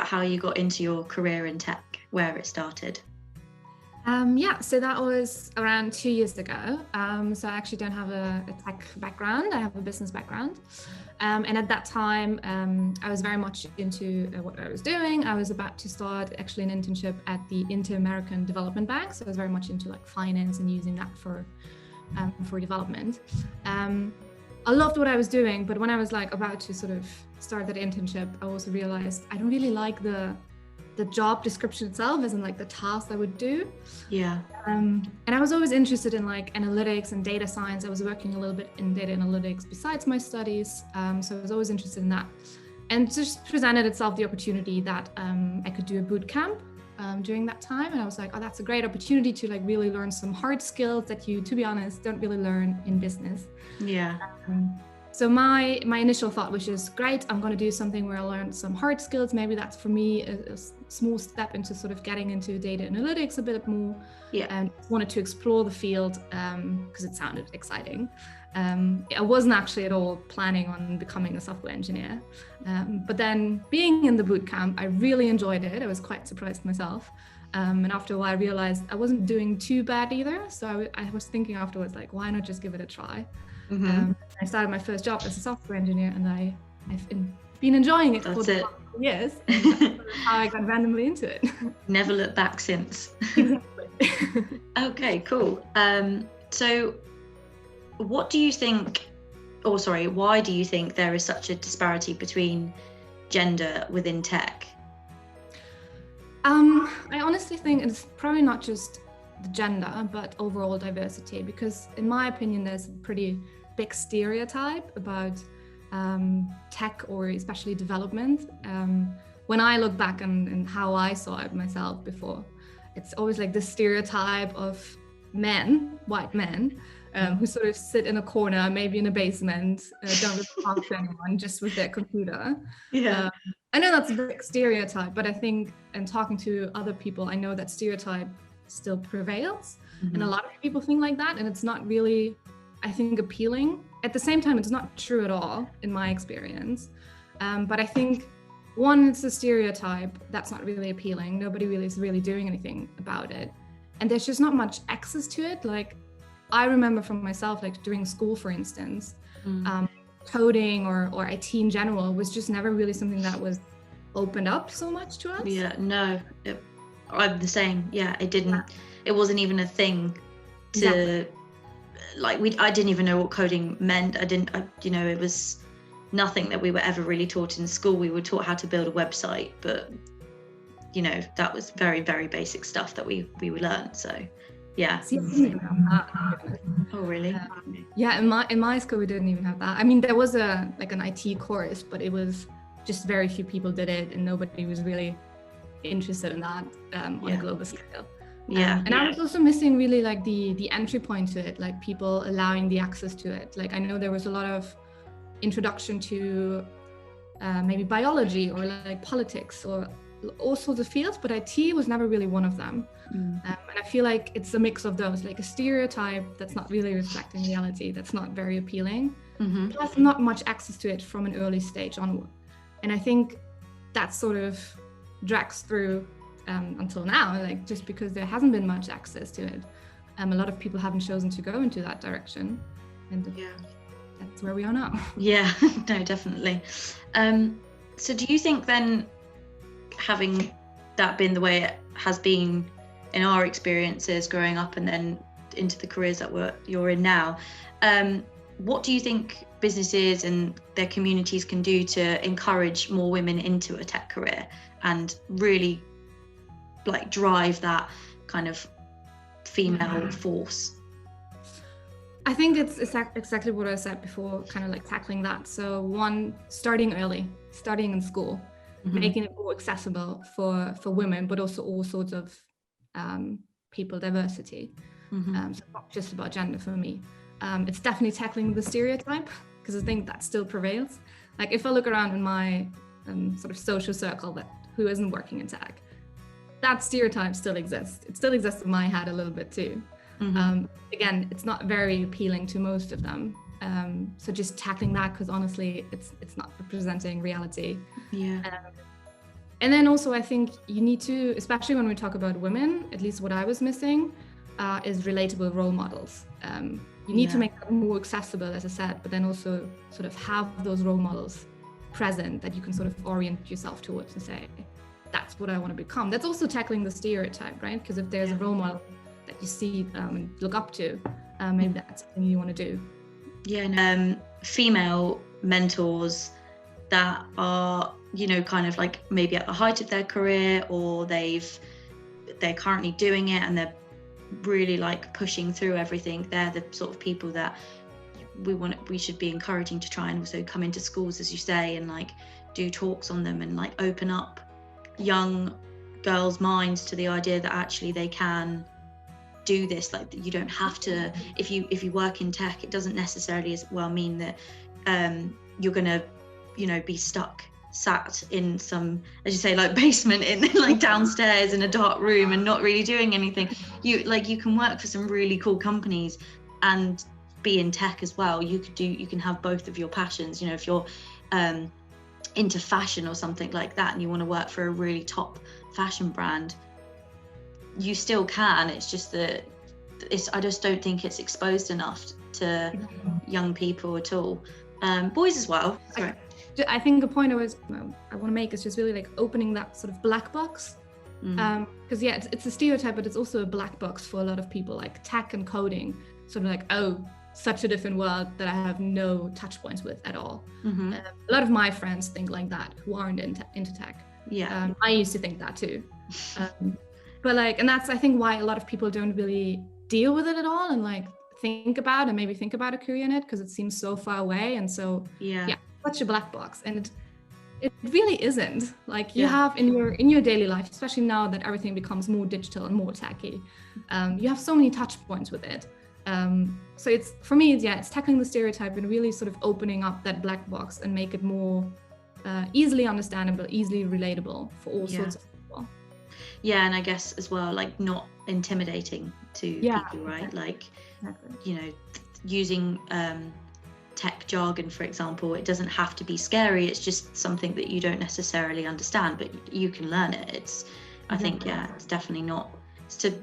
how you got into your career in tech, where it started? So that was around 2 years ago. So I actually don't have a tech background. I have a business background. And at that time, I was very much into what I was doing. I was about to start actually an internship at the Inter-American Development Bank. So I was very much into like finance and using that for development. I loved what I was doing, but when I was like about to sort of start that internship, I also realized I don't really like the job description itself, as in like the tasks I would do. Yeah. And I was always interested in like analytics and data science. I was working a little bit in data analytics besides my studies. So I was always interested in that. And just presented itself the opportunity that I could do a boot camp during that time. And I was like, oh, that's a great opportunity to like really learn some hard skills that you, to be honest, don't really learn in business. Yeah. So my initial thought was just, great, I'm going to do something where I learn some hard skills. Maybe that's for me a small step into sort of getting into data analytics a bit more. Yeah. And wanted to explore the field because it sounded exciting. I wasn't actually at all planning on becoming a software engineer. But then being in the bootcamp, I really enjoyed it. I was quite surprised myself. And after a while, I realized I wasn't doing too bad either. So I was thinking afterwards, like, why not just give it a try? Mm-hmm. I started my first job as a software engineer, and I've been enjoying it for the past years. And that's sort of how I got randomly into it. Never looked back since. Exactly. Okay, cool. So what do you think, why do you think there is such a disparity between gender within tech? I honestly think it's probably not just the gender, but overall diversity, because in my opinion, there's a pretty big stereotype about tech, or especially development. When I look back on how I saw it myself before, it's always like this stereotype of men, white men, who sort of sit in a corner, maybe in a basement, don't really talk to anyone, just with their computer. Yeah. I know that's a big stereotype, but I think, and talking to other people, I know that stereotype still prevails. Mm-hmm. And a lot of people think like that, and it's not really, I think, appealing. At the same time, it's not true at all, in my experience. But I think, one, it's a stereotype that's not really appealing. Nobody really is really doing anything about it. And there's just not much access to it. Like, I remember from myself, like during school, for instance, coding or IT in general was just never really something that was opened up so much to us. Yeah, no, I'm the same. Yeah, it wasn't even a thing to, exactly. I didn't even know what coding meant. It was nothing that we were ever really taught in school. We were taught how to build a website, but that was very, very basic stuff that we learned. So yeah. Oh really? Yeah, in my school we didn't even have that. I mean, there was an IT course, but it was just very few people did it, and nobody was really interested in that on a global scale. Yeah. And I was also missing really like the entry point to it, like people allowing the access to it. Like, I know there was a lot of introduction to maybe biology or like politics or all sorts of fields, but IT was never really one of them. And I feel like it's a mix of those, like a stereotype that's not really reflecting reality, that's not very appealing, plus not much access to it from an early stage onward. And I think that sort of drags through until now, like just because there hasn't been much access to it. A lot of people haven't chosen to go into that direction, and that's where we are now. Yeah, no, definitely. So do you think then, having that been the way it has been in our experiences growing up and then into the careers that you're in now, what do you think businesses and their communities can do to encourage more women into a tech career and really like drive that kind of female force? I think it's exactly what I said before, kind of like tackling that. So one, starting early, starting in school, making it more accessible for women, but also all sorts of people, diversity. So it's not just about gender for me. It's definitely tackling the stereotype, because I think that still prevails. Like, if I look around in my sort of social circle who isn't working in tech, that stereotype still exists. It still exists in my head a little bit too. Again, it's not very appealing to most of them. So just tackling that, because honestly, it's not representing reality. Yeah. And then also I think you need to, especially when we talk about women, at least what I was missing, is relatable role models. You need to make that more accessible, as I said, but then also sort of have those role models present that you can sort of orient yourself towards and say, that's what I want to become. That's also tackling the stereotype, right? Because if there's a role model that you see and look up to, maybe that's something you want to do. Yeah, female mentors that are, you know, kind of like maybe at the height of their career, or they're currently doing it and they're really like pushing through everything. They're the sort of people that we should be encouraging to try and also come into schools, as you say, and like do talks on them and like open up young girls' minds to the idea that actually they can do this. Like, you don't have to, if you work in tech, it doesn't necessarily as well mean that you're gonna, you know, be sat in some, as you say, like basement in like downstairs in a dark room and not really doing anything. You can work for some really cool companies and be in tech as well. You can have both of your passions. You know, if you're into fashion or something like that and you want to work for a really top fashion brand, you still can. It's just that I just don't think it's exposed enough to young people at all. Boys as well. Sorry. I think the point I want to make is just really like opening that sort of black box. Because it's a stereotype, but it's also a black box for a lot of people, like tech and coding, sort of like, oh, such a different world that I have no touch points with at all. A lot of my friends think like that who aren't into tech. I used to think that too. But like, and that's, I think, why a lot of people don't really deal with it at all and like think about a career in it, because it seems so far away. And so such a black box. And it really isn't. Like you have in your daily life, especially now that everything becomes more digital and more techy, you have so many touch points with it. So it's, for me, it's tackling the stereotype and really sort of opening up that black box and make it more easily understandable, easily relatable for all sorts of people. Yeah, and I guess as well, like not intimidating to people, right? Exactly. Like, you know, using tech jargon, for example, it doesn't have to be scary. It's just something that you don't necessarily understand, but you can learn it. I think, it's definitely not. It's to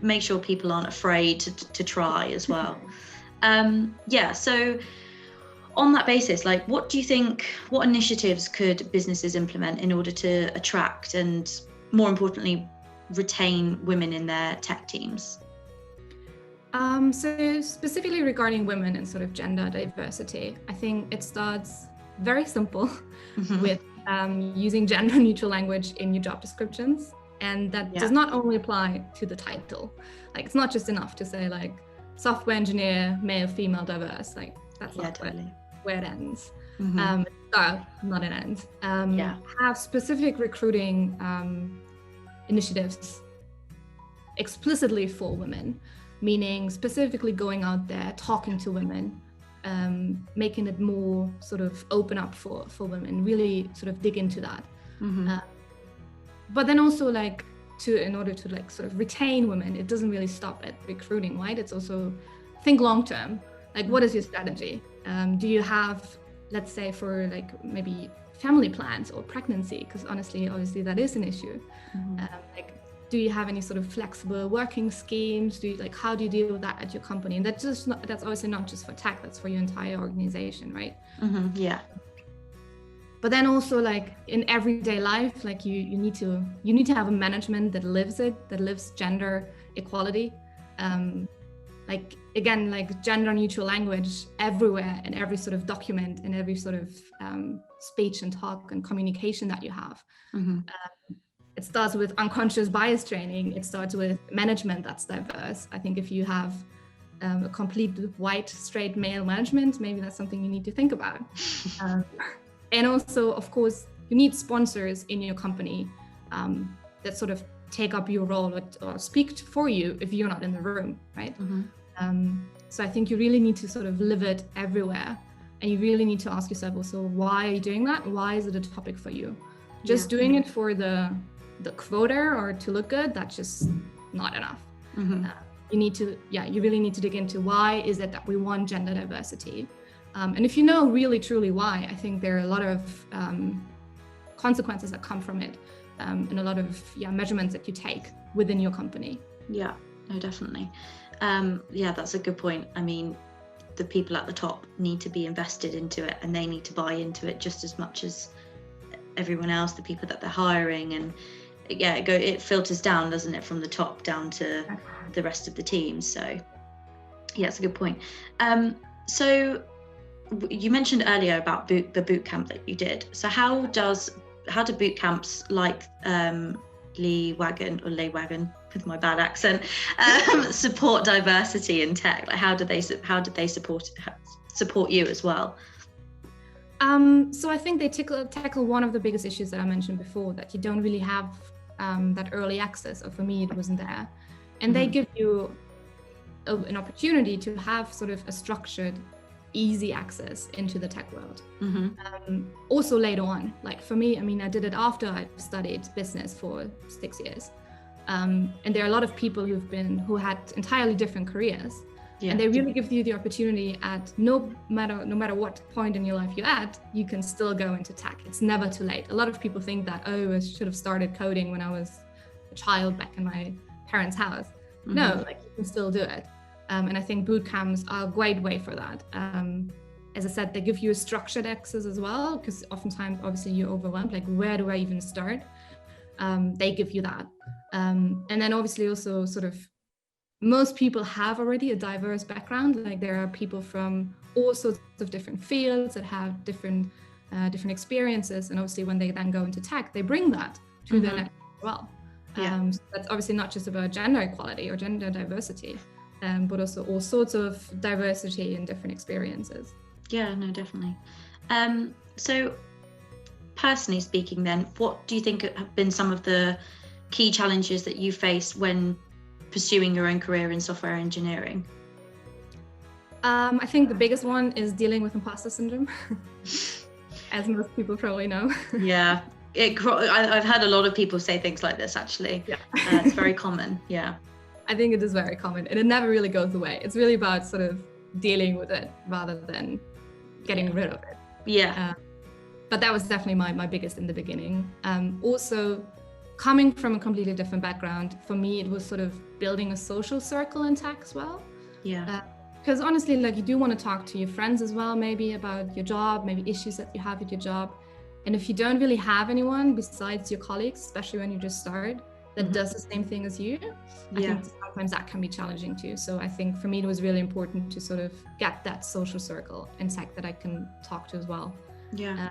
make sure people aren't afraid to try as well. So on that basis, like, what do you think, what initiatives could businesses implement in order to attract and, more importantly, retain women in their tech teams? So specifically regarding women and sort of gender diversity, I think it starts very simple with using gender neutral language in your job descriptions. And that does not only apply to the title. Like, it's not just enough to say like software engineer, male, female, diverse. Like, that's not where it ends. Not an end. Have specific recruiting initiatives explicitly for women, meaning specifically going out there, talking to women, making it more sort of open up for women, really sort of dig into that. But then also, like, in order to like sort of retain women, it doesn't really stop at recruiting, right? It's also think long term. Like, what is your strategy? Do you have, let's say, for like maybe family plans or pregnancy? Because obviously that is an issue. Like, do you have any sort of flexible working schemes? How do you deal with that at your company? And that's obviously not just for tech, that's for your entire organization, right? But then also, like, in everyday life, like you need to have a management that lives gender equality. Like, again, like gender neutral language everywhere in every sort of document, in every sort of speech and talk and communication that you have. It starts with unconscious bias training. It starts with management that's diverse. I think if you have a complete white, straight male management, maybe that's something you need to think about. And also, of course, you need sponsors in your company that sort of take up your role or speak for you if you're not in the room, right? So I think you really need to sort of live it everywhere. And you really need to ask yourself also, why are you doing that? Why is it a topic for you? Just doing it for the quota or to look good, that's just not enough. You really need to dig into why is it that we want gender diversity. And if you know really truly why, I think there are a lot of consequences that come from it. and a lot of measurements that you take within your company. Yeah, no, definitely. Yeah, that's a good point. I mean, the people at the top need to be invested into it, and they need to buy into it just as much as everyone else, the people that they're hiring. And yeah, it filters down, doesn't it, from the top down to the rest of the team. So yeah, it's a good point. So you mentioned earlier about the boot camp that you did. So how do boot camps like Leeuwarden, with my bad accent, support diversity in tech? Like how did they support you as well? So I think they tackle one of the biggest issues that I mentioned before, that you don't really have that early access, or for me it wasn't there, and they give you an opportunity to have sort of a structured, easy access into the tech world. Also later on, like for me, I mean, I did it after I studied business for 6 years, and there are a lot of people who had entirely different careers. And they really give you the opportunity at no matter what point in your life you're at, you can still go into tech. It's never too late. A lot of people think that, oh, I should have started coding when I was a child back in my parents' house. No, like you can still do it. And I think boot camps are a great way for that. As I said, they give you a structured access as well, because oftentimes, obviously, you're overwhelmed. Like, where do I even start? They give you that. And then obviously also sort of, most people have already a diverse background. Like there are people from all sorts of different fields that have different experiences. And obviously when they then go into tech, they bring that to their network as well. So that's obviously not just about gender equality or gender diversity, but also all sorts of diversity and different experiences. Yeah, no, definitely. So personally speaking then, what do you think have been some of the key challenges that you faced when pursuing your own career in software engineering? I think the biggest one is dealing with imposter syndrome, as most people probably know. Yeah, I've had a lot of people say things like this, actually. Yeah. It's very common. Yeah. I think it is very common, and it never really goes away. It's really about sort of dealing with it rather than getting rid of it. Yeah. But that was definitely my biggest in the beginning. Also, coming from a completely different background, for me, it was sort of building a social circle in tech as well. Yeah. Because honestly, like you do want to talk to your friends as well, maybe about your job, maybe issues that you have with your job. And if you don't really have anyone besides your colleagues, especially when you just start, that does the same thing as you, I think sometimes that can be challenging too. So I think for me, it was really important to sort of get that social circle in tech that I can talk to as well. Yeah.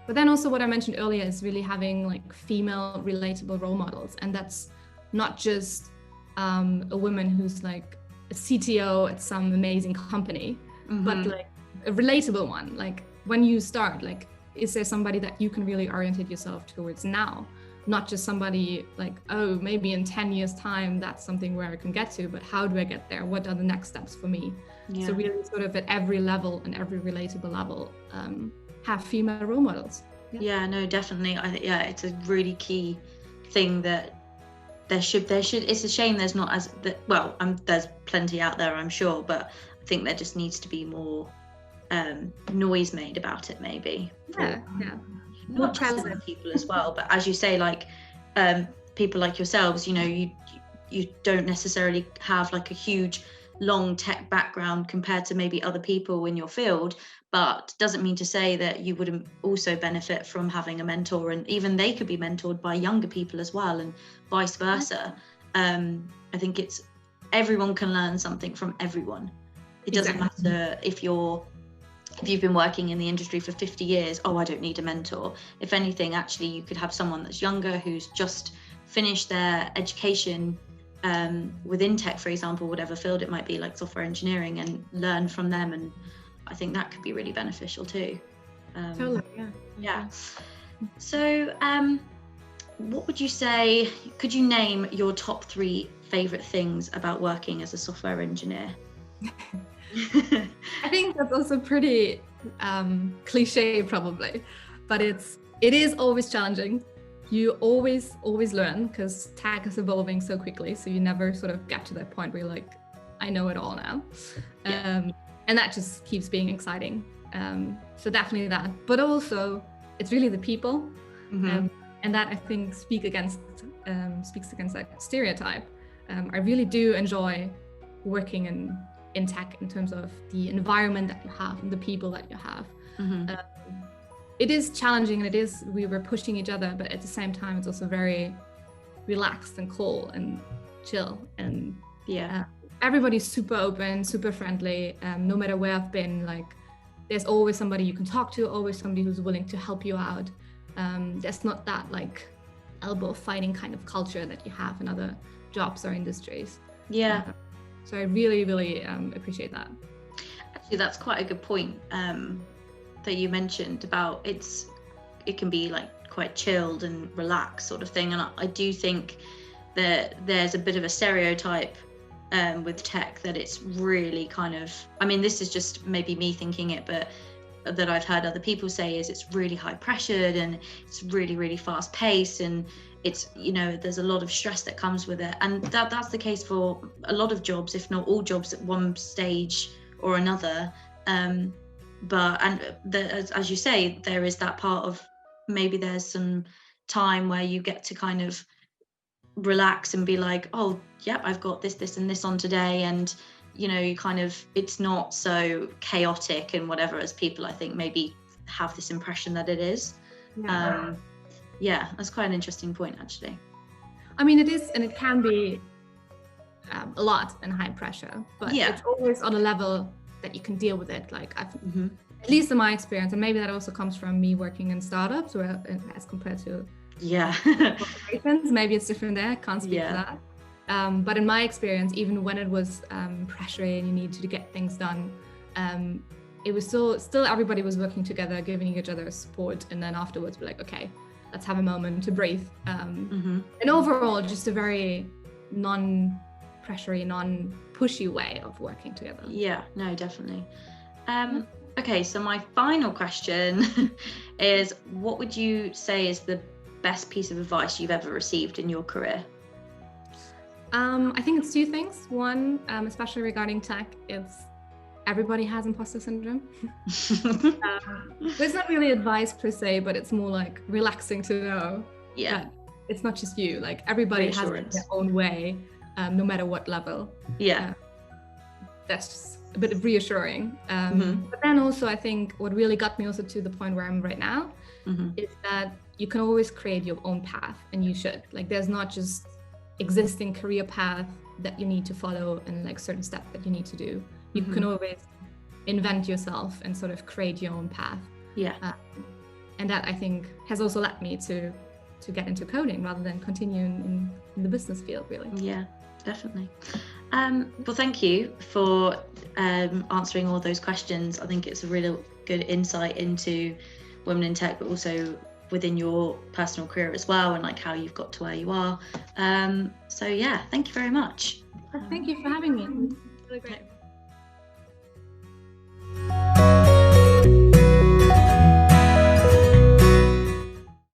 But then also what I mentioned earlier is really having like female relatable role models. And that's not just a woman who's like a CTO at some amazing company, but like a relatable one. Like when you start, like, is there somebody that you can really orientate yourself towards now? Not just somebody like, oh, maybe in 10 years time, that's something where I can get to, but how do I get there? What are the next steps for me? So really sort of at every level and every relatable level, have female role models. Yeah, no, definitely. It's a really key thing that there should. It's a shame there's not there's plenty out there, I'm sure, but I think there just needs to be more noise made about it, maybe. Not just for people as well, but as you say, like people like yourselves, you know, you don't necessarily have like a huge long tech background compared to maybe other people in your field, but doesn't mean to say that you wouldn't also benefit from having a mentor, and even they could be mentored by younger people as well, and vice versa. I think everyone can learn something from everyone. It doesn't matter if you've been working in the industry for 50 years, I don't need a mentor. If anything, actually, you could have someone that's younger who's just finished their education within tech, for example, whatever field it might be, like software engineering, and learn from them. And I think that could be really beneficial too. Totally, yeah. So what would you say, could you name your top 3 favorite things about working as a software engineer? I think that's also pretty cliche probably, but it is always challenging. You always learn, because tech is evolving so quickly, so you never sort of get to that point where you're like, I know it all now. And that just keeps being exciting. So definitely that, but also it's really the people. And and that I think speaks against that stereotype. I really do enjoy working in tech in terms of the environment that you have and the people that you have. It is challenging, and we were pushing each other, but at the same time it's also very relaxed and cool and chill, and everybody's super open, super friendly. No matter where I've been, like there's always somebody you can talk to, always somebody who's willing to help you out. There's not that like elbow fighting kind of culture that you have in other jobs or industries. So I really, really appreciate that. Actually, that's quite a good point that you mentioned about it can be like quite chilled and relaxed sort of thing. And I do think that there's a bit of a stereotype with tech that it's really kind of, I mean, this is just maybe me thinking it, but that I've heard other people say is it's really high pressured and it's really, really fast paced, and it's, you know, there's a lot of stress that comes with it. And that's the case for a lot of jobs, if not all jobs at one stage or another. As you say, there is that part of maybe there's some time where you get to kind of relax and be like, oh, yep, I've got this and this on today. And, you know, you kind of, it's not so chaotic and whatever as people, I think, maybe have this impression that it is. That's quite an interesting point, actually. I mean, it is, and it can be a lot and high pressure, but it's always on a level that you can deal with it. Like I've, at least in my experience, and maybe that also comes from me working in startups, where as compared to corporations, maybe it's different there. I can't speak for that. But in my experience, even when it was pressury and you need to get things done, it was still everybody was working together, giving each other support, and then afterwards we're like, okay, let's have a moment to breathe. And overall, just a very non-pressury, non-pushy way of working together. Yeah, no, definitely. Okay, so my final question is, what would you say is the best piece of advice you've ever received in your career? I think it's two things. One, especially regarding tech, it's everybody has imposter syndrome. It's not really advice per se, but it's more like relaxing to know that it's not just you. Like everybody has it their own way, no matter what level. That's just a bit of reassuring. But then also, I think what really got me also to the point where I'm right now is that you can always create your own path, and you should. Like there's not just existing career path that you need to follow and like certain steps that you need to do. You can always invent yourself and sort of create your own path. And that I think has also led me to get into coding rather than continuing in the business field, really. Yeah, definitely. Well, thank you for answering all those questions. I think it's a really good insight into women in tech, but also within your personal career as well, and like how you've got to where you are. So yeah, thank you very much. Thank you for having me. It was really great.